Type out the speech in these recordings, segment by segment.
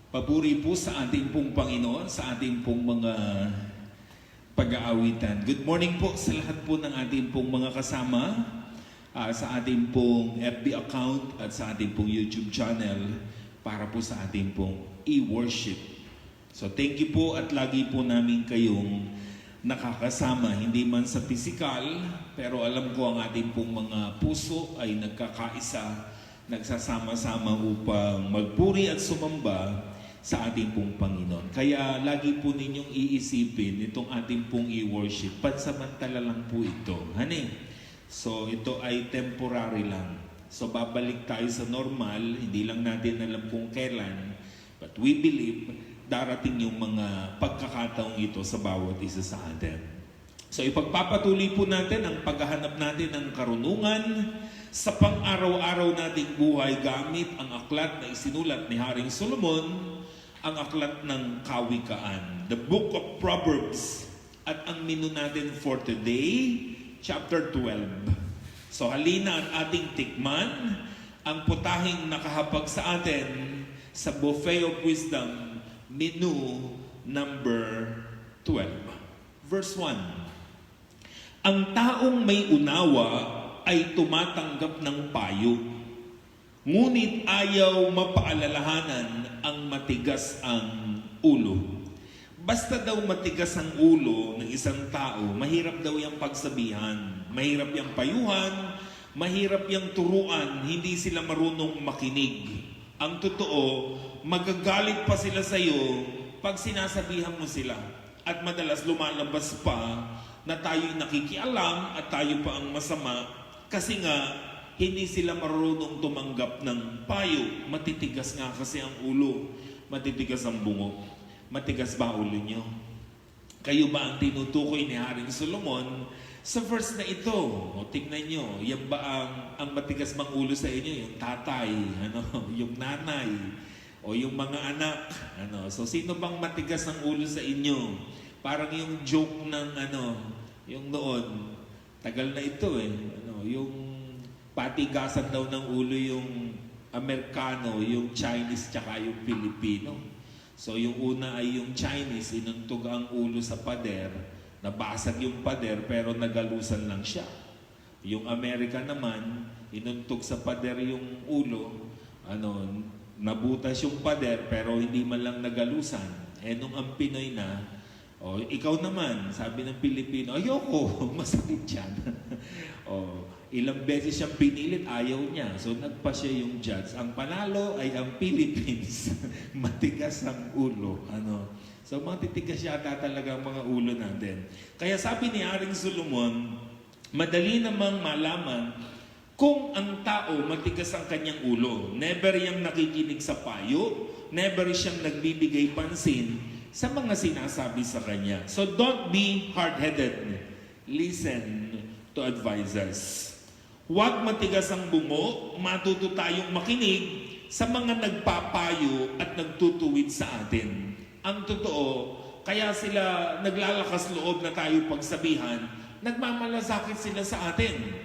Papuri po sa ating pong Panginoon, sa ating pong mga pag-aawitan. Good morning po sa lahat po ng ating pong mga kasama sa ating pong FB account at sa ating pong YouTube channel para po sa ating pong e-worship. So thank you po at lagi po namin kayong nakakasama, hindi man sa physical, pero alam ko ang ating pong mga puso ay nagkakaisa, nagsasama-sama upang magpuri at sumamba sa ating pong Panginoon. Kaya lagi po ninyong iisipin itong ating pong e-worship. Pansamantala lang po ito. So ito ay temporary lang. So babalik tayo sa normal, hindi lang natin alam kung kailan. But we believe darating yung mga pagkakataong ito sa bawat isa sa atin. So ipagpapatuloy po natin ang paghahanap natin ng karunungan sa pang-araw-araw nating buhay gamit ang aklat na isinulat ni Haring Solomon, ang aklat ng Kawikaan, the Book of Proverbs. At ang menu natin for today, chapter 12. So halina at ating tikman ang putahing nakahapag sa atin sa Buffet of Wisdom, menu number 12. Verse 1. Ang taong may unawa ay tumatanggap ng payo, ngunit ayaw mapaalalahanan ang matigas ang ulo. Basta daw matigas ang ulo ng isang tao, mahirap daw yung pagsabihan, mahirap yung payuhan, mahirap yung turuan, hindi sila marunong makinig. Ang totoo, magagalit pa sila sa iyo pag sinasabihan mo sila. At madalas lumalabas pa na tayo'y nakikialam at tayo pa ang masama kasi nga hindi sila marunong tumanggap ng payo. Matitigas nga kasi ang ulo, matitigas ang bungo. Matigas ba ulo nyo? Kayo ba ang tinutukoy ni Haring Solomon sa verse na ito? O tingnan nyo, yan ba ang matigas mang ulo sa inyo? Yung tatay, yung nanay, o yung mga anak. So sino bang matigas ang ulo sa inyo? Parang yung joke ng yung noon, tagal na ito yung patigasan daw ng ulo yung Amerikano, yung Chinese, tsaka yung Pilipino. So yung una ay yung Chinese, inuntog ang ulo sa pader, nabasag yung pader pero nagalusan lang siya. Yung Amerika naman, inuntog sa pader yung ulo, nabutas yung pader pero hindi man lang nagalusan. Nung ang Pinoy na, ikaw naman, sabi ng Pilipino, ayoko, masakit yan. Ilang beses siyang pinilit, ayaw niya. So nagpa siya yung judge. Ang panalo ay ang Philippines. Matigas ang ulo. So matitigas yata talaga ang mga ulo natin. Kaya sabi ni Haring Solomon, madali namang malaman kung ang tao matigas ang kanyang ulo. Never yang nakikinig sa payo, never siyang nagbibigay pansin sa mga sinasabi sa kanya. So don't be hard-headed. Listen to advisors. Huwag matigas ang bungo, matuto tayong makinig sa mga nagpapayo at nagtutuwid sa atin. Ang totoo, kaya sila naglalakas loob na tayo pagsabihan, nagmamalasakit sila sa atin.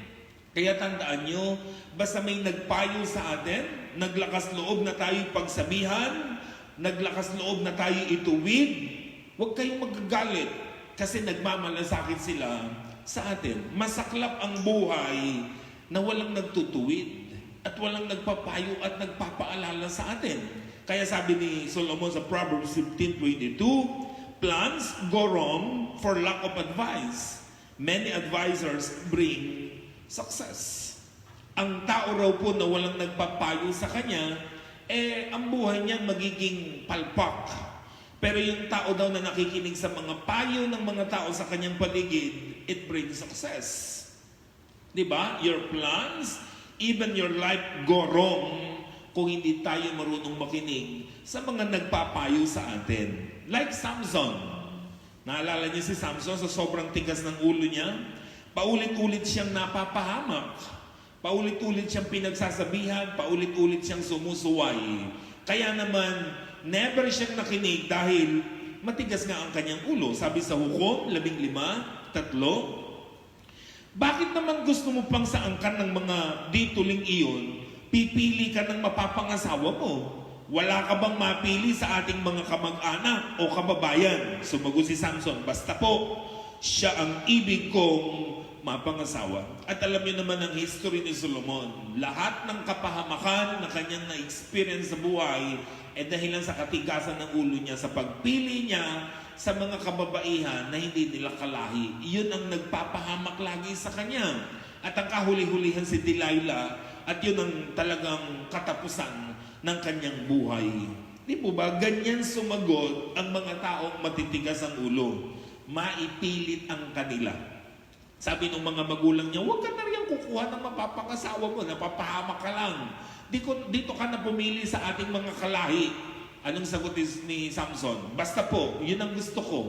Kaya tandaan nyo, basta may nagpayo sa atin, naglakas loob na tayo pagsabihan, naglakas loob na tayo ituwid, huwag kayong magagalit kasi nagmamalasakit sila sa atin. Masaklap ang buhay na walang nagtutuwid at walang nagpapayo at nagpapaalala sa atin. Kaya sabi ni Solomon sa Proverbs 15:22, plans go wrong for lack of advice. Many advisors bring success. Ang tao raw po na walang nagpapayo sa kanya, ang buhay niyan magiging palpak. Pero yung tao daw na nakikinig sa mga payo ng mga tao sa kanyang paligid, it brings success. Diba? Your plans, even your life go wrong kung hindi tayo marunong makinig sa mga nagpapayo sa atin. Like Samson. Naalala niyo si Samson sa sobrang tigas ng ulo niya? Paulit-ulit siyang napapahamak. Paulit-ulit siyang pinagsasabihan, paulit-ulit siyang sumusuway. Kaya naman, never siyang nakinig dahil matigas nga ang kanyang ulo. Sabi sa Hukom 15:3, bakit naman gusto mo pang saangkan ng mga dituling iyon, pipili ka ng mapapangasawa mo? Wala ka bang mapili sa ating mga kamag-anak o kababayan? Sumagot si Samson, basta po, siya ang ibig kong mapangasawa. At alam niyo naman ang history ni Solomon. Lahat ng kapahamakan na kanyang na-experience sa buhay ay dahilan sa katigasan ng ulo niya sa pagpili niya sa mga kababaihan na hindi nila kalahi. Iyon ang nagpapahamak lagi sa kanya. At ang kahuli-hulihan si Delilah at yun ang talagang katapusan ng kanyang buhay. Di po ba? Ganyan sumagot ang mga taong matitigas ang ulo. Maipilit ang kanila. Sabi ng mga magulang niya, huwag ka na rin kukuha ng mapapangasawa mo, napapahamak ka lang. Dito ka na pumili sa ating mga kalahi. Anong sagot ni Samson? Basta po, yun ang gusto ko.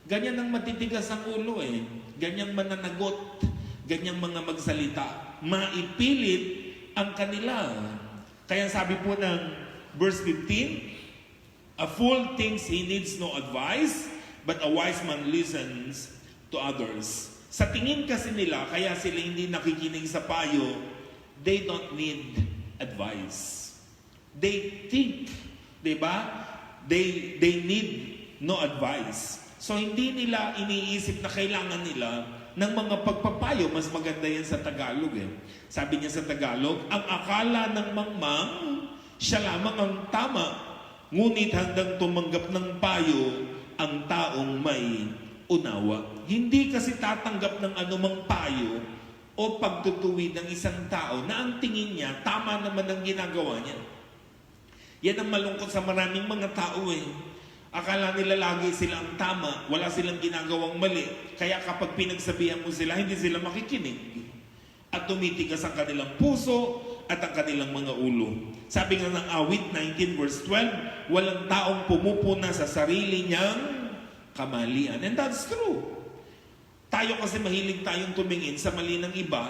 Ganyan ang matitigas ang ulo eh. Ganyang mananagot, ganyang mga magsalita. Maipilit ang kanila. Kaya sabi po ng verse 15, a fool thinks he needs no advice, but a wise man listens to others. Sa tingin kasi nila, kaya sila hindi nakikinig sa payo, they don't need advice. They think, di ba? They need no advice. So hindi nila iniisip na kailangan nila ng mga pagpapayo. Mas maganda yan sa Tagalog eh. Sabi niya sa Tagalog, ang akala ng mangmang, siya lamang ang tama. Ngunit handang tumanggap ng payo ang taong may unawa. Hindi kasi tatanggap ng anumang payo o pagtutuwid ng isang tao na ang tingin niya, tama naman ang ginagawa niya. Yan ang malungkot sa maraming mga tao eh. Akala nila lagi sila ang tama, wala silang ginagawang mali. Kaya kapag pinagsabihan mo sila, hindi sila makikinig. At tumitigas ang kanilang puso at ang kanilang mga ulo. Sabi nga ng awit 19 verse 12, walang taong pumupuna sa sarili niyang kamalian. And that's true. Tayo kasi mahilig tayong tumingin sa mali ng iba,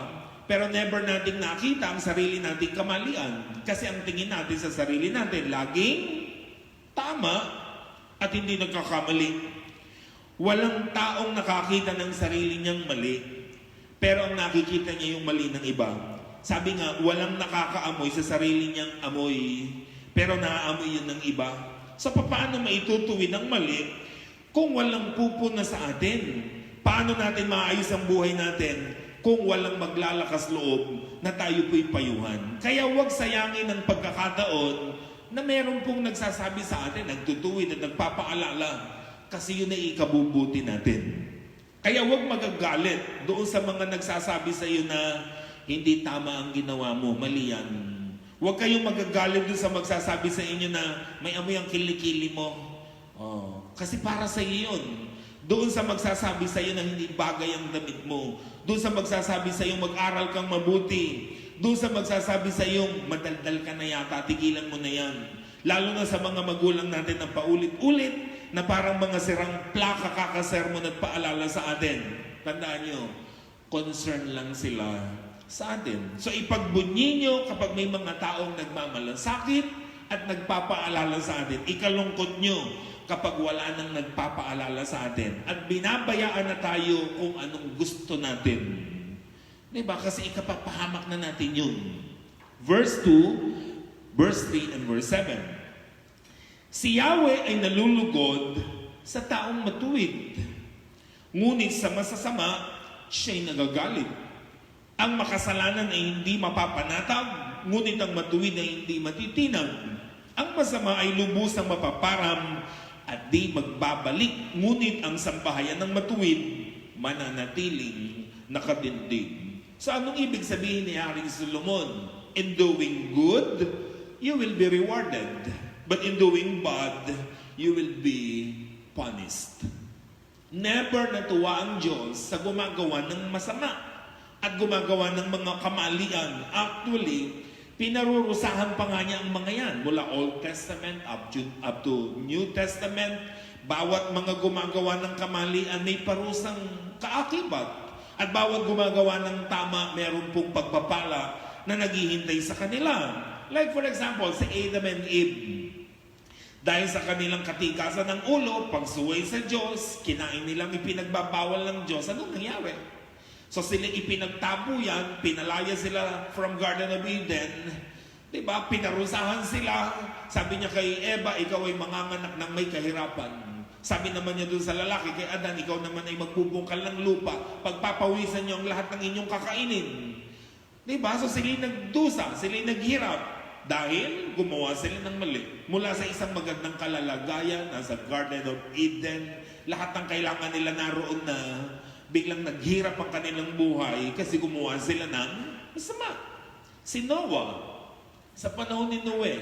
pero never nating nakita ang sarili nating kamalian. Kasi ang tingin natin sa sarili natin, laging tama at hindi nagkakamali. Walang taong nakakita ng sarili niyang mali, pero ang nakikita niya yung mali ng iba. Sabi nga, walang nakakaamoy sa sarili niyang amoy, pero naaamoy yun ng iba. So paano maitutuwid ang mali kung walang pupuna sa atin? Paano natin maayos ang buhay natin kung walang maglalakas loob na tayo po'y payuhan? Kaya huwag sayangin ang pagkakataon na meron pong nagsasabi sa atin, nagtutuwid at nagpapaalala, kasi yun ay ikabubuti natin. Kaya huwag magagalit doon sa mga nagsasabi sa iyo na hindi tama ang ginawa mo, mali yan. Huwag kayong magagalit doon sa magsasabi sa inyo na may amoy ang kilikili mo. Oh, kasi para sa iyo yun. Doon sa magsasabi sa iyo na hindi bagay ang damit mo. Doon sa magsasabi sa iyo mag-aral kang mabuti. Doon sa magsasabi sa iyo madaldal ka na yata, tigilan mo na yan. Lalo na sa mga magulang natin na paulit-ulit na parang mga sirang plaka kakasermon at paalala sa atin. Tandaan nyo, concern lang sila sa atin. So ipagbunyi nyo kapag may mga taong nagmamalasakit at nagpapaalala sa atin. Ikalungkot nyo kapag wala nang nagpapaalala sa atin. At binabayaan na tayo kung anong gusto natin. Diba? Kasi ikapapahamak na natin yun. Verse 2, verse 3, and verse 7. Si Yahweh ay nalulugod sa taong matuwid. Ngunit sa masasama, siya'y nagagalit. Ang makasalanan ay hindi mapapanatag, ngunit ang matuwid ay hindi matitinag. Ang masama ay lubusang mapaparam at di magbabalik, ngunit ang sambahayan ng matuwid mananatiling nakatindig. So anong ibig sabihin ni Haring Solomon? In doing good, you will be rewarded. But in doing bad, you will be punished. Never natuwa ang Diyos sa gumagawa ng masama at gumagawa ng mga kamalian. Actually, pinarurusahan pa nga niya ang mga yan. Mula Old Testament up to New Testament, bawat mga gumagawa ng kamalian may parusang kaakibat. At bawat gumagawa ng tama, meron pong pagpapala na naghihintay sa kanila. Like for example, si Adam and Eve. Dahil sa kanilang katikasan ng ulo, pagsuway sa Diyos, kinain nilang ipinagbabawal ng Diyos. Anong nangyari? So sila ipinagtapo yan, pinalaya sila from Garden of Eden. Diba? Pinarusahan sila. Sabi niya kay Eva, ikaw ay manganganak ng may kahirapan. Sabi naman niya dun sa lalaki, kay Adan, ikaw naman ay magbubungkal ng lupa. Pagpapawisan niyo ang lahat ng inyong kakainin. Diba? So sila'y nagdusa, sila'y naghirap. Dahil gumawa sila ng mali. Mula sa isang magandang kalalagayan, nasa Garden of Eden, lahat ng kailangan nila naroon na, biglang naghirap ang kanilang buhay kasi gumawa sila ng masama. Si Noah, sa panahon ni Noe,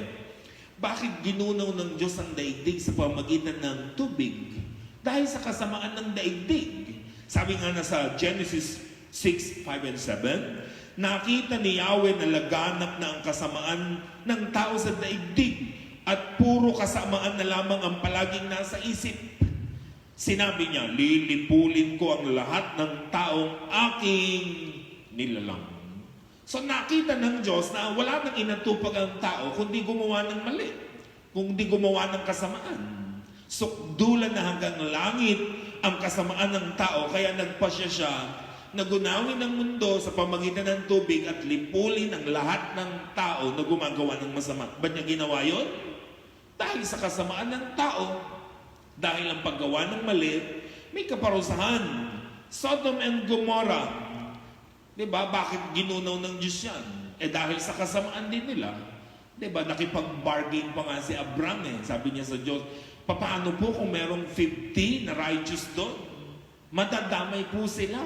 bakit ginunaw ng Diyos ang daigdig sa pamagitan ng tubig? Dahil sa kasamaan ng daigdig. Sabi nga na sa Genesis 6, 5, and 7, nakita ni Yahweh na laganap na ang kasamaan ng tao sa daigdig at puro kasamaan na lamang ang palaging nasa isip. Sinabi niya, lilipulin ko ang lahat ng taong aking nilalang. So nakita ng Diyos na wala nang inatupag ang tao kundi gumawa ng mali, kundi gumawa ng kasamaan. Sukdulan na hanggang langit ang kasamaan ng tao, kaya nagpasya siya na gunawin ng mundo sa pamagitan ng tubig at lipulin ang lahat ng tao na gumagawa ng masama. Ba't niya ginawa yun? Dahil sa kasamaan ng tao, dahil ang paggawa ng mali, may kaparusahan. Sodom and Gomorrah, diba? Bakit ginunaw ng Diyos yan? Dahil sa kasamaan din nila. Diba? Nakipag-bargain pa nga si Abraham eh. Sabi niya sa Diyos, paano po kung merong 50 na righteous doon? Madadamay po sila.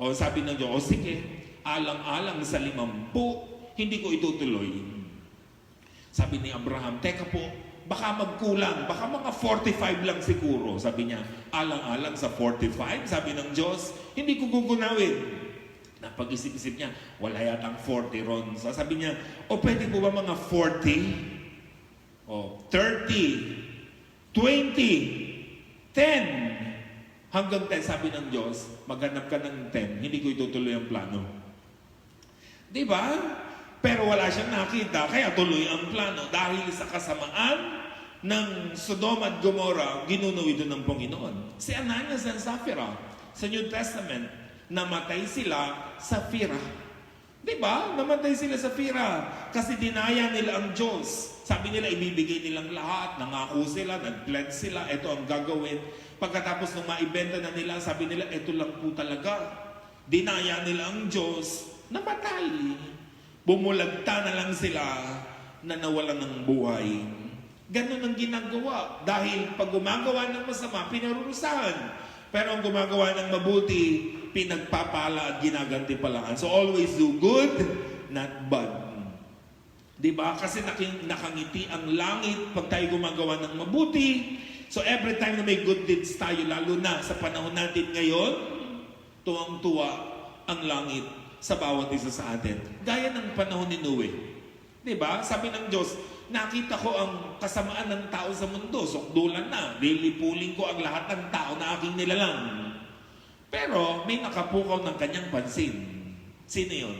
O sabi ng Diyos, o sige, alang-alang sa 50, hindi ko itutuloy. Sabi ni Abraham, teka po, baka magkulang, baka mga 45 lang siguro. Sabi niya, alang-alang sa 45? Sabi ng Diyos, hindi ko gugunawin. Napag-isip-isip niya, wala yatang 40 ron. So sabi niya, pwede po ba mga 40? 30? 20? 10? Hanggang 10, sabi ng Diyos, maghanap ka ng 10, hindi ko itutuloy ang plano. Diba? Pero wala siyang nakita, kaya tuloy ang plano. Dahil sa kasamaan ng Sodom at Gomorrah, ginunaw ito ng Panginoon. Si Ananias and Sapphira, sa New Testament, namatay sila sa Fira. Diba? Namatay sila sa Fira. Kasi dinaya nila ang Diyos. Sabi nila, ibibigay nilang lahat. Nangako sila, nag-pledge sila, ito ang gagawin. Pagkatapos nung maibenta na nila, sabi nila, ito lang po talaga. Dinaya nila ang Diyos, namatay. Bumulagta na lang sila na nawalan ng buhay. Ganun ang ginagawa. Dahil pag gumagawa ng masama, pinarurusahan. Pero ang gumagawa ng mabuti, pinagpapala at ginagantipalaan. So always do good, not bad. Diba? Kasi nakangiti ang langit pag tayo gumagawa ng mabuti. So every time na may good deeds tayo, lalo na sa panahon natin ngayon, tuwang-tuwa ang langit sa bawat isa sa atin. Gaya ng panahon ni Noe. Diba? Sabi ng Diyos, nakita ko ang kasamaan ng tao sa mundo. Sukdulan na. Lilipulin ko ang lahat ng tao na aking nilalang. Pero may nakapukaw ng kanyang pansin. Sino yun?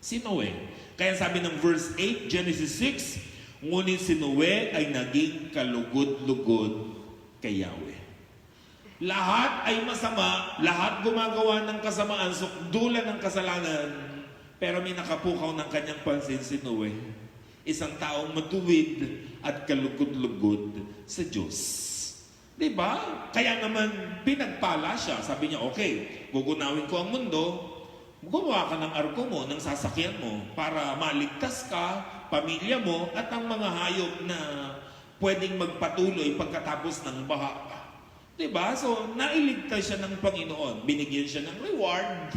Si Noe. Kaya sabi ng verse 8, Genesis 6, ngunit si Noe ay naging kalugod-lugod kay Yahweh. Lahat ay masama, lahat gumagawa ng kasamaan, sukdulan ng kasalanan, pero may nakapukaw ng kanyang pansin si Noe. Isang taong matuwid at kalugod-lugod sa Diyos. Diba? Kaya naman pinagpala siya. Sabi niya, okay, gugunawin ko ang mundo, gumawa ka ng arko mo, ng sasakyan mo, para maligtas ka, pamilya mo, at ang mga hayop na pwedeng magpatuloy pagkatapos ng baha. Diba? So, nailigtas siya ng Panginoon. Binigyan siya ng reward.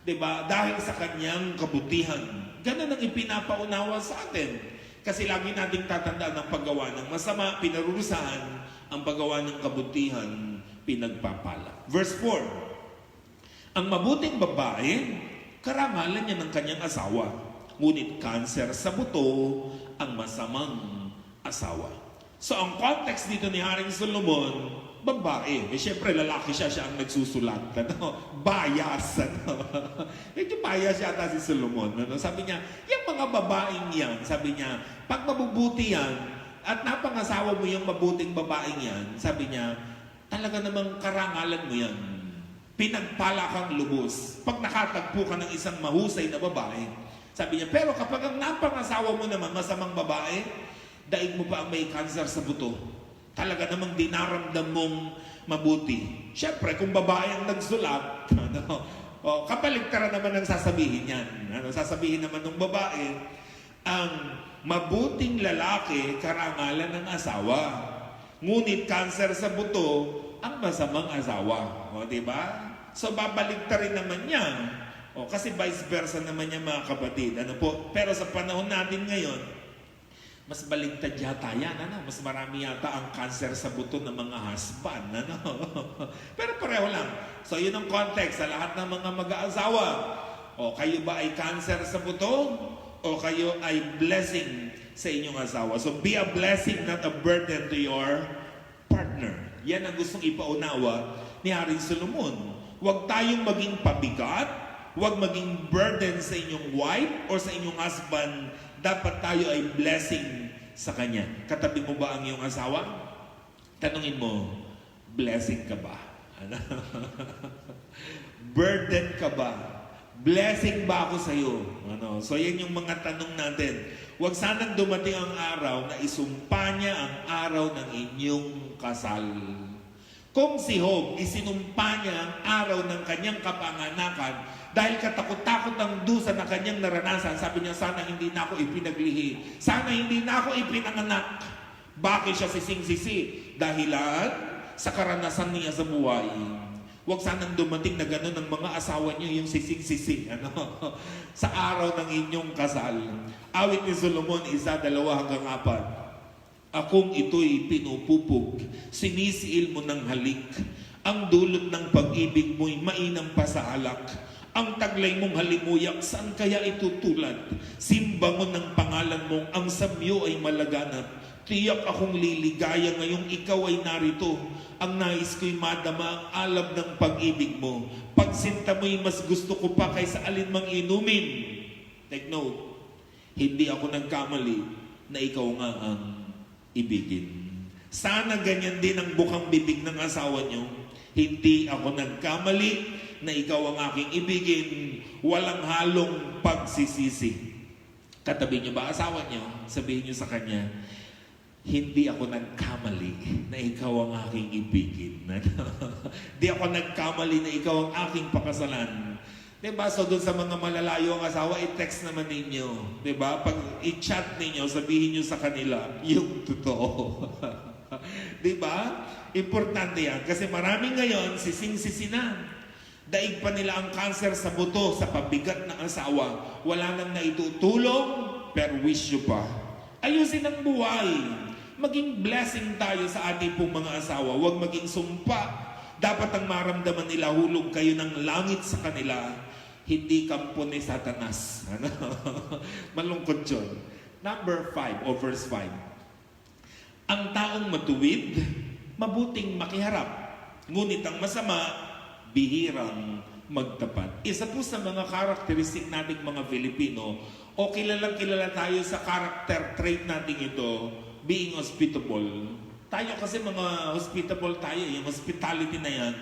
Diba? Dahil sa kanyang kabutihan. Ganun ang ipinapaunawa sa atin. Kasi lagi nating tatandaan ang paggawa ng masama, pinarurusahan, ang paggawa ng kabutihan, pinagpapala. Verse 4, ang mabuting babae, karangalan niya ng kanyang asawa, ngunit kanser sa buto ang masamang asawa. So ang context dito ni Haring Solomon, babae. Siyempre lalaki siya ang nagsusulat. Bias. Medyo bias yata si Solomon. Sabi niya, yung mga babaeng yan, sabi niya, pag mabubuti yan, at napangasawa mo yung mabuting babaeng yan, sabi niya, talaga namang karangalan mo yan. Pinagpala kang lubos. Pag nakatagpo ka ng isang mahusay na babae, Sabi niya, pero kapag ang napangasawa mo naman, masamang babae, daig mo pa ang may cancer sa buto. Talaga namang dinaramdam mong mabuti. Siyempre, kung babae ang nagsulat, kapaligtaran naman ang sasabihin yan. Sasabihin naman ng babae, ang mabuting lalaki, karangalan ng asawa. Ngunit cancer sa buto, ang masamang asawa. Diba? So, babaligtarin naman yan. Kasi vice versa naman yan, mga kapatid. Pero sa panahon natin ngayon, mas baligtad yata yan. Mas marami yata ang cancer sa buto ng mga husband. Pero pareho lang. So, yun ang context sa lahat ng mga mag-aasawa. Kayo ba ay cancer sa buto? O kayo ay blessing sa inyong asawa? So, be a blessing, not a burden to your partner. Yan ang gustong ipaunawa ni Haring Solomon. Huwag tayong maging pabigat, huwag maging burden sa inyong wife or sa inyong husband. Dapat tayo ay blessing sa kanya. Katabi mo ba ang iyong asawa? Tanungin mo, blessing ka ba? Burden ka ba? Blessing ba ako sa iyo? So yan yung mga tanong natin. Huwag sanang dumating ang araw na isumpa niya ang araw ng inyong kasal. Kung si Job, isinumpa niya ang araw ng kanyang kapanganakan dahil katakot-takot ang dusa na kanyang naranasan. Sabi niya, sana hindi na ako ipinaglihi. Sana hindi na ako ipinanganak. Bakit siya sising-sisi? Dahilan sa karanasan niya sa buhay. Huwag sanang dumating na gano'n ng mga asawa niyo yung sising-sisi sa araw ng inyong kasal. Awit ni Solomon, 1:2-4. Akong ito'y pinupupog, sinisiil mo ng halik. Ang dulot ng pag-ibig mo'y mainam pa sa alak. Ang taglay mong halimuyak, saan kaya itutulad? Simbangon ng pangalan mong ang samyo ay malaganap. Tiyak akong liligaya ngayong ikaw ay narito. Ang nais ko'y madama ang alab ng pag-ibig mo. Pagsinta mo'y mas gusto ko pa kaysa alinmang inumin. Take note, hindi ako nagkamali na ikaw nga ang ibigin. Sana ganyan din ang bukang bibig ng asawa niyo. Hindi ako nagkamali na ikaw ang aking ibigin. Walang halong pagsisisi. Katabi niyo ba asawa niyo? Sabihin niyo sa kanya, hindi ako nagkamali na ikaw ang aking ibigin. Hindi ako nagkamali na ikaw ang aking pakasalan. Diba? So doon sa mga malalayo ang asawa, i-text naman ninyo. Diba? Pag i-chat ninyo, sabihin nyo sa kanila, yung totoo. Diba? Importante yan. Kasi marami ngayon, sising-sisi na. Daig pa nila ang cancer sa buto, sa pabigat na asawa. Wala nang naitutulong, pero wish nyo pa. Ayusin ang buhay. Maging blessing tayo sa ating pong mga asawa. Huwag maging sumpa. Dapat ang maramdaman nila, hulog kayo ng langit sa kanila. Hindi kampo ni Satanas. Malungkot yun. Number 5 o verse 5. Ang taong matuwid, mabuting makiharap. Ngunit ang masama, bihirang magtapat. Isa po sa mga karakteristik nating mga Filipino, o kilalang kilala tayo sa character trait nating ito, being hospitable. Tayo kasi mga hospitable tayo, yung hospitality na yan.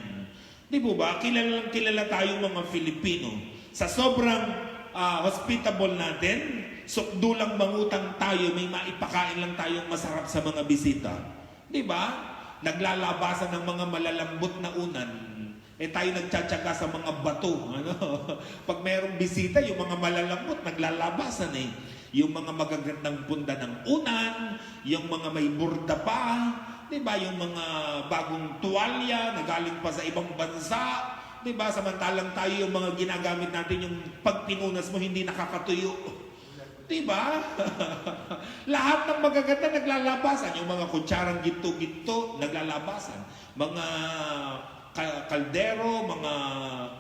Di po ba? Kilala tayo mga Filipino. Sa sobrang hospitable natin, sukdulang mangutang tayo, may maipakain lang tayong masarap sa mga bisita. Di ba? Naglalabasan ng mga malalambot na unan. Tayo nagtsatsaga sa mga bato. Pag mayroong bisita, yung mga malalambot, naglalabasan Yung mga magagandang punda ng unan, yung mga may burda pa, diba? Yung mga bagong tuwalya na galing pa sa ibang bansa, diba? Samantalang tayo yung mga ginagamit natin, yung pag pinunas mo hindi nakakatuyo. Diba? Lahat ng magaganda naglalabasan. Yung mga kutsarang ginto-ginto, naglalabasan. Mga kaldero, mga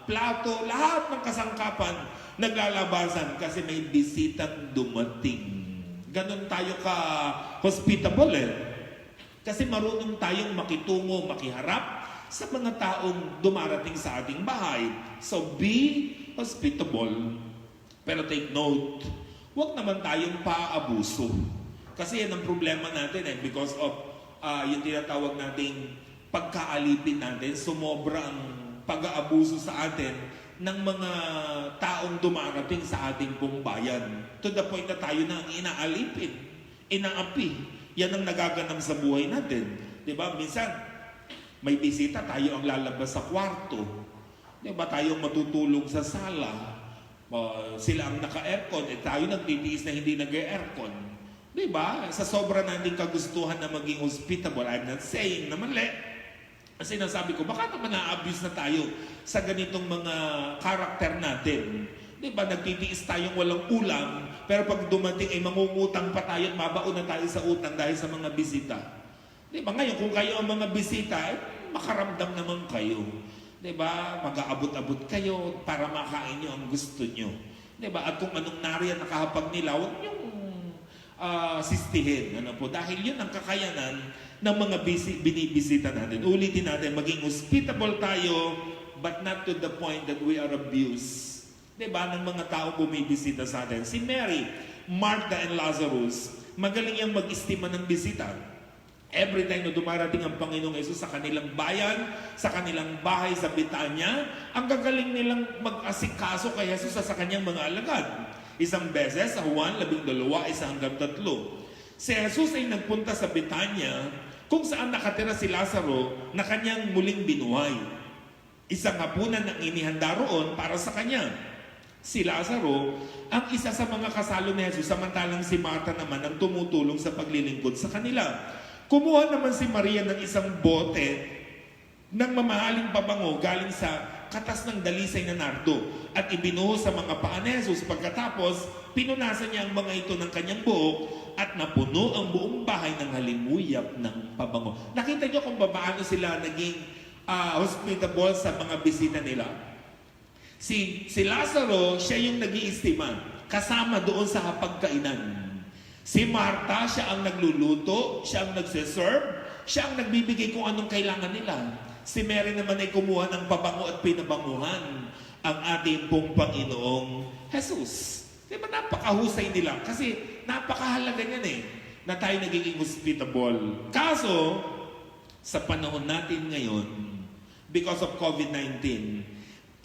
plato, lahat ng kasangkapan naglalabasan kasi may bisitang dumating. Ganon tayo ka-hospitable Kasi marunong tayong makitungo, makiharap sa mga taong dumarating sa ating bahay. So be hospitable. Pero take note, huwag naman tayong paabuso. Kasi yan ang problema natin because of yung tinatawag nating pagkaalipin natin, sumobra ang pag-aabuso sa atin ng mga taong dumarating sa ating pong bayan. To the point na tayo na ang inaalipin, inaapi. Yan ang nagaganap sa buhay natin. Diba? Minsan, may bisita, tayo ang lalabas sa kwarto. Diba? Tayo ang matutulog sa sala. Sila ang naka-aircon, tayo nagtitiis na hindi nag-aircon. Diba? Sa sobra nating kagustuhan na maging hospitable, I'm not saying na mali. Kasi nasabi ko, baka naman na-abuse na tayo sa ganitong mga karakter natin. Diba, nagtitiis tayong walang ulam, pero pag dumating ay mangungutang pa tayo at mabaon na tayo sa utang dahil sa mga bisita. Diba, ngayon kung kayo ang mga bisita, makaramdam naman kayo. Diba, mag-aabot-abot kayo para makain nyo ang gusto nyo. Diba, at kung anong nariyan nakahapag nila, huwag nyo sistihin. Ano po? Dahil yun ang kakayanan ng mga binibisita natin. Ulitin natin, maging hospitable tayo, but not to the point that we are abused. Diba? Ng mga tao bumibisita sa atin. Si Mary, Martha, and Lazarus, magaling yung mag-istima ng bisita. Every time na dumarating ang Panginoong Yesus sa kanilang bayan, sa kanilang bahay sa Betania, ang gagaling nilang mag-asikaso kay Jesus sa kanyang mga alagad. Isang beses, sa Juan 12, 1-3. Si Jesus ay nagpunta sa Betania, kung saan nakatira si Lazaro na kanyang muling binuhay. Isang hapunan ang inihanda roon para sa kanya. Si Lazaro ang isa sa mga kasalo ni Jesus, samantalang si Martha naman ang tumutulong sa paglilingkod sa kanila. Kumuha naman si Maria ng isang bote ng mamahaling pabango galing sa katas ng dalisay na nardo at ibinuhos sa mga paa ni Jesus. Pagkatapos, pinunasan niya ang mga ito ng kanyang buhok at napuno ang buong bahay ng halimuyap ng pabango. Nakita niyo kung paano sila naging hospitable sa mga bisita nila. Si Lazaro, siya yung nag-iistima kasama doon sa hapagkainan. Si Martha, siya ang nagluluto, siya ang nagsiserve, siya ang nagbibigay kung anong kailangan nila. Si Mary naman ay kumuha ng pabango at pinabanguhan ang ating pong Panginoong Jesus. Diba napakahusay nila? Kasi napakahalaga niyan na tayo nagiging hospitable. Kaso, sa panahon natin ngayon, because of COVID-19,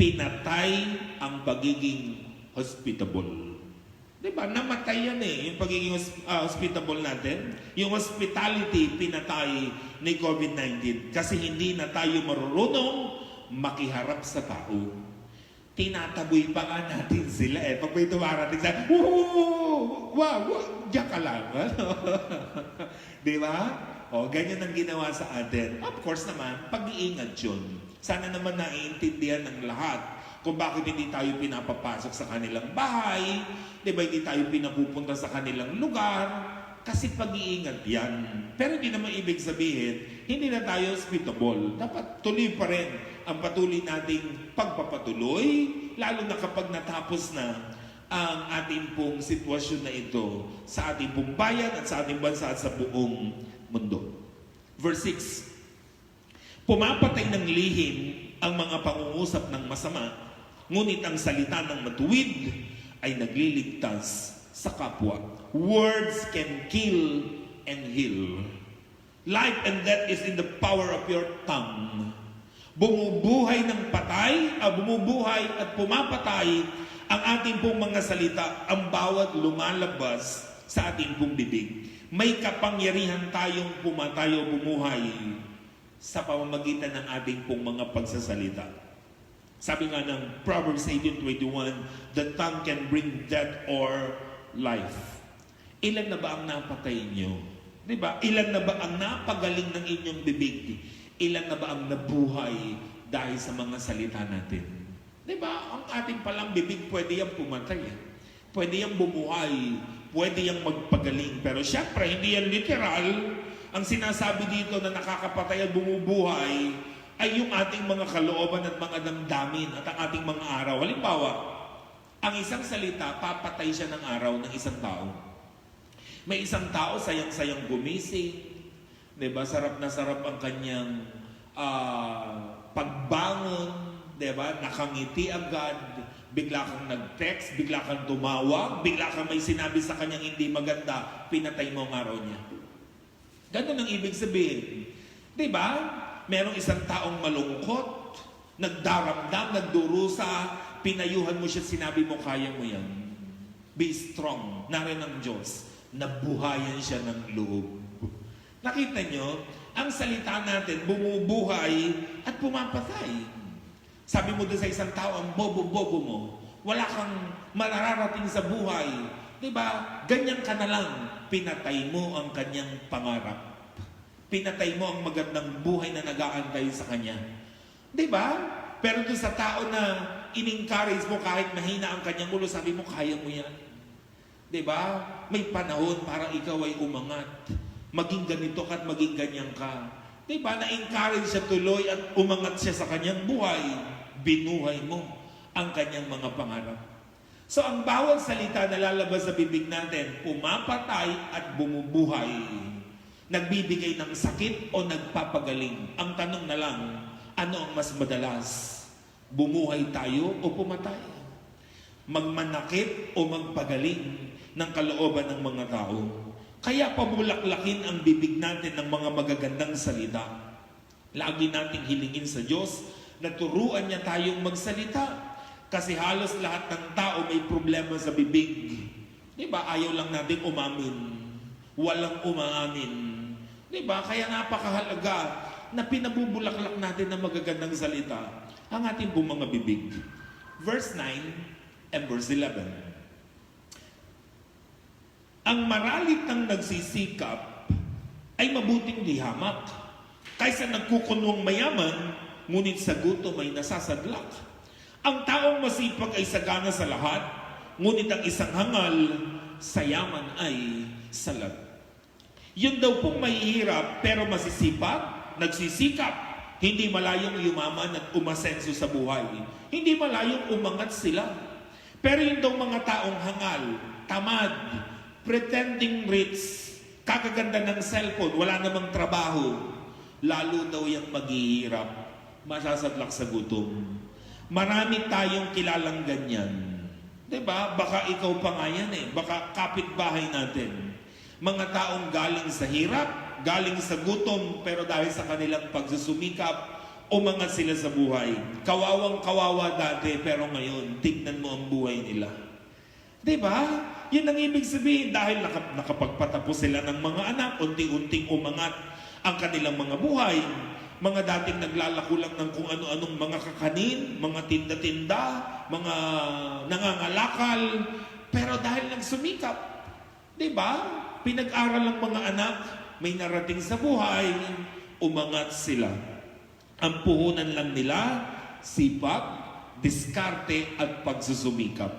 pinatay ang pagiging hospitable. Diba? Namatay yan yung pagiging hospitable natin. Yung hospitality, pinatay ni COVID-19. Kasi hindi na tayo marunong makiharap sa tao. Tinataboy pa nga natin sila Pag may tumarating sa, wow, diyan ka lang. Diba? O, ganyan ang ginawa sa atin. Of course naman, pag-iingat yun. Sana naman naiintindihan ng lahat kung bakit hindi tayo pinapapasok sa kanilang bahay, di ba hindi tayo pinapupunta sa kanilang lugar, kasi pag-iingat yan. Pero hindi naman ibig sabihin, hindi na tayo hospitable. Dapat tuloy pa rin ang patuloy nating pagpapatuloy, lalo na kapag natapos na ang ating pong sitwasyon na ito sa ating pong bayan at sa ating bansa at sa buong mundo. Verse 6, pumapatay ng lihim ang mga pangungusap ng masama, ngunit ang salita ng matuwid ay nagliligtas sa kapwa. Words can kill and heal. Life and death is in the power of your tongue. Bumubuhay at pumapatay ang ating pong mga salita, ang bawat lumalabas sa ating pong bibig. May kapangyarihan tayong pumatay o bumuhay sa pamamagitan ng ating pong mga pagsasalita. Sabi nga ng Proverbs 18:21, the tongue can bring death or life. Ilan na ba ang napatay nyo? Diba? Ilan na ba ang napagaling ng inyong bibig? Ilan na ba ang nabuhay dahil sa mga salita natin? Diba? Ang ating palang bibig, pwede yung pumatay. Pwede yung bumuhay. Pwede yung magpagaling. Pero syempre, hindi yan literal. Ang sinasabi dito na nakakapatay at bumubuhay ay yung ating mga kalooban at mga damdamin at ang ating mga araw. Halimbawa, ang isang salita, papatay siya ng araw ng isang tao. May isang tao, sayang-sayang gumising, diba? Sarap na sarap ang kanyang pagbangon, diba? Nakangiti agad, bigla kang nag-text, bigla kang tumawag, bigla kang may sinabi sa kanyang hindi maganda, pinatay mo ang araw niya. Ganun ang ibig sabihin. Diba? Merong isang taong malungkot, Nagdaramdam, nagdurusa, pinayuhan mo siya, sinabi mo, kaya mo yan. Be strong. Narin ang Diyos. Nabuhayan siya ng loob. Nakita nyo, ang salita natin, bumubuhay at pumapatay. Sabi mo doon sa isang tao, ang bobo-bobo mo. Wala kang mararating sa buhay. Diba? Ganyan ka na lang. Pinatay mo ang kanyang pangarap. Pinatay mo ang magandang buhay na nag-aantay sa kanya. Diba? Pero doon sa tao na in-encourage mo kahit mahina ang kanyang ulo, sabi mo, kaya mo yan. Diba? May panahon para ikaw ay umangat. Maging ganito ka at maging ganyan ka. Diba? Na-encourage siya tuloy at umangat siya sa kanyang buhay. Binuhay mo ang kanyang mga pangarap. So ang bawat salita na lalabas sa bibig natin, pumapatay at bumubuhay. Nagbibigay ng sakit o nagpapagaling. Ang tanong na lang, ano ang mas madalas? Bumuhay tayo o pumatay? Magmanakit o magpagaling ng kalooban ng mga tao? Kaya pabulaklakin ang bibig natin ng mga magagandang salita. Lagi nating hilingin sa Diyos na turuan niya tayong magsalita. Kasi halos lahat ng tao may problema sa bibig. Diba? Ayaw lang natin umamin. Walang umaamin. Diba? Kaya napakahalaga na pinabubulaklak natin ng magagandang salita ang ating pong mga bibig. Verse 9 and verse 11. Ang maralit ng nagsisikap ay mabuting lihamak kaysa nagkukunwang mayaman, ngunit sa gutom ay nasasadlak. Ang taong masipag ay sagana sa lahat, ngunit ang isang hangal sa yaman ay salat. Yun daw pong mahihirap pero masisipag, nagsisikap, hindi malayong yumaman at umasenso sa buhay. Hindi malayong umangat sila. Pero yung daw mga taong hangal, tamad, pretending rich, kakaganda ng cellphone, wala namang trabaho, lalo daw yung maghihirap, masasadlak sa gutom. Marami tayong kilalang ganyan. Diba? Baka ikaw pa nga yan eh. Baka kapitbahay natin. Mga taong galing sa hirap, galing sa gutom, pero dahil sa kanilang pagsusumikap, umangat sila sa buhay. Kawawang-kawawa dati, pero ngayon, tignan mo ang buhay nila. Diba? Yun ang ibig sabihin, dahil nakapagpatapos sila ng mga anak, unti-unting umangat ang kanilang mga buhay. Mga dating naglalako lang ng kung ano-anong mga kakanin, mga tinda-tinda, mga nangangalakal, pero dahil nagsumikap, diba? Pinag-aral ng mga anak, may narating sa buhay, umangat sila. Ang puhunan lang nila, sipag, diskarte at pagsusumikap.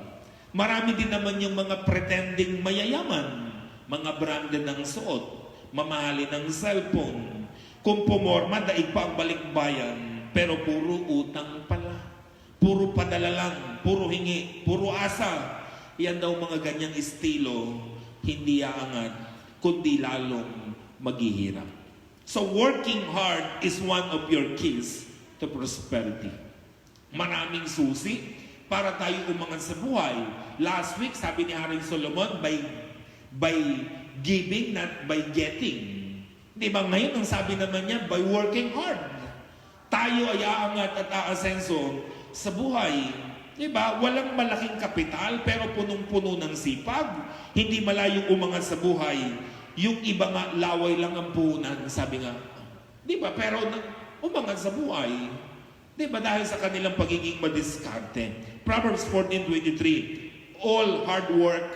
Marami din naman yung mga pretending mayayaman, mga branded ng suot, mamahalin ng cellphone. Kung pumorma, daig pa ang balikbayan, pero puro utang pala. Puro padala lang, puro hingi, puro asa. Yan daw mga ganyang estilo, hindi aangat, kundi lalong maghihirap. So working hard is one of your keys to prosperity. Maraming susi para tayo umangat sa buhay. Last week, sabi ni Haring Solomon, by giving, not by getting. Di ba ngayon, ang sabi naman niya, by working hard. Tayo ay aangat at aasenso sa buhay. Di ba? Walang malaking kapital, pero punong-puno ng sipag. Hindi malayong umangat sa buhay. Yung iba nga, laway lang ang puhunan, sabi nga. Di ba? Pero umangat sa buhay. Di ba? Dahil sa kanilang pagiging madiskarte. Proverbs 14:23, all hard work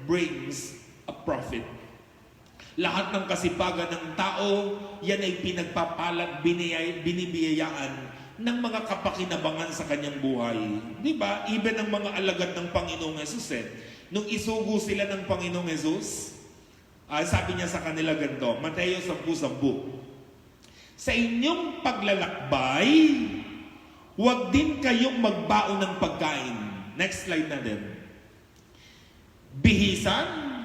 brings a profit. Lahat ng kasipagan ng tao, yan ay pinagpapalag, binibiyayaan ng mga kapakinabangan sa kanyang buhay. Di ba? Even ang mga alagad ng Panginoong Hesus nung isugo sila ng Panginoong Hesus, sabi niya sa kanila ganito, Mateo 10:10, sa inyong paglalakbay, huwag din kayong magbaon ng pagkain. Next slide na din. Bihisan,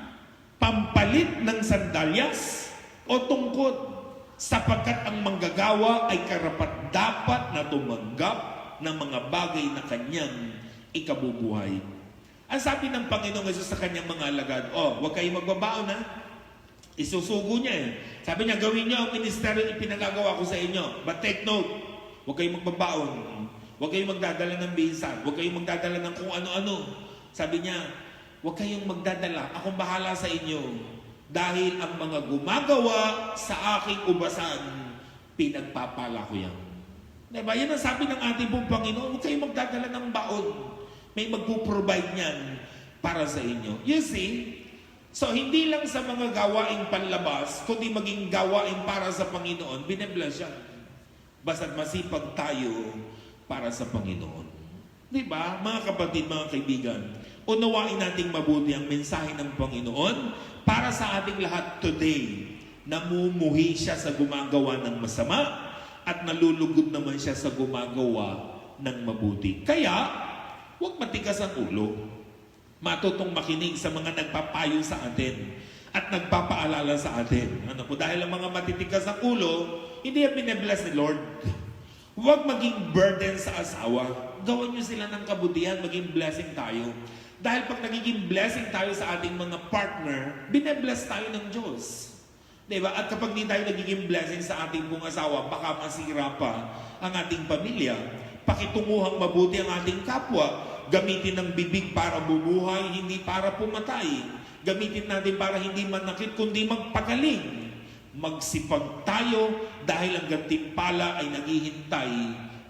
pampalit ng sandalyas o tungkod, sapagkat ang manggagawa ay karapat-dapat na tumanggap ng mga bagay na kanyang ikabubuhay. Ang sabi ng Panginoong Hesus sa kanyang mga alagad, huwag kayong magbabaon ha. Isusugo niya eh. Sabi niya, gawin niyo ang ministeryo na pinagagawa ko sa inyo. But take note, huwag kayong magbabaon. Huwag kayong magdadala ng bisan. Huwag kayong magdadala ng kung ano-ano. Sabi niya, huwag kayong magdadala. Akong bahala sa inyo. Dahil ang mga gumagawa sa aking ubasan, pinagpapala ko yan. Diba? Yan ang sabi ng ating pong Panginoon. Huwag kayong magdadala ng baon. May magpo-provide niyan para sa inyo. You see? So, hindi lang sa mga gawaing panlabas, kundi maging gawaing para sa Panginoon, binebless siya. Basta't masipag tayo para sa Panginoon. Diba? Mga kapatid, mga kaibigan, unawain nating mabuti ang mensahe ng Panginoon para sa ating lahat today. Namumuhi siya sa gumagawa ng masama at nalulugod naman siya sa gumagawa ng mabuti. Kaya, huwag matigas ang ulo. Matutong makinig sa mga nagpapayo sa atin at nagpapaalala sa atin. Ano po? Dahil ang mga matitigas ang ulo, hindi yan binebless ni Lord. Huwag maging burden sa asawa. Gawan nyo sila ng kabutihan, maging blessing tayo. Dahil pag nagiging blessing tayo sa ating mga partner, binebless tayo ng Diyos. Diba? At kapag di tayo nagiging blessing sa ating pong asawa, baka masira pa ang ating pamilya. Pakitunguhang mabuti ang ating kapwa. Gamitin ng bibig para bubuhay, hindi para pumatay. Gamitin natin para hindi manakit, kundi magpagaling. Magsipag tayo dahil ang gantimpala ay naghihintay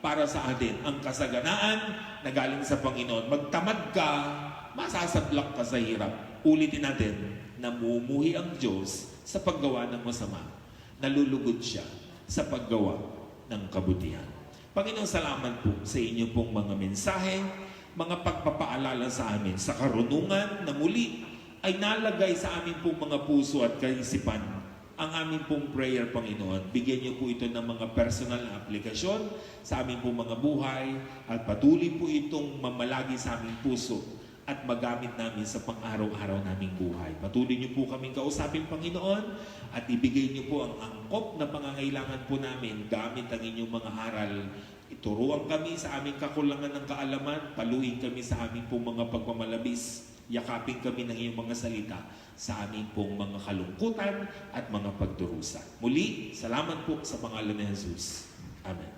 para sa atin. Ang kasaganaan na galing sa Panginoon. Magtamad ka, masasadlak ka sa hirap. Ulitin natin, namumuhi ang Diyos sa paggawa ng masama. Nalulugod siya sa paggawa ng kabutihan. Panginoon, salamat po sa inyo pong mga mensahe, mga pagpapaalala sa amin sa karunungan na muli ay nalagay sa amin pong mga puso at kaisipan ang aming pong prayer, Panginoon. Bigyan niyo po ito ng mga personal na aplikasyon sa aming pong mga buhay at patuloy po itong mamalagi sa aming puso at magamit namin sa pang-araw-araw naming buhay. Patuloy niyo po kaming kausapin, Panginoon, at ibigay niyo po ang angkop na pangangailangan po namin gamit ang inyong mga aral. Ituruan kami sa aming kakulangan ng kaalaman, paluin kami sa aming pong mga pagmamalabis, yakapin kami ng iyong mga salita sa aming pong mga kalungkutan at mga pagdurusa. Muli, salamat po sa pangalan ni Jesus. Amen.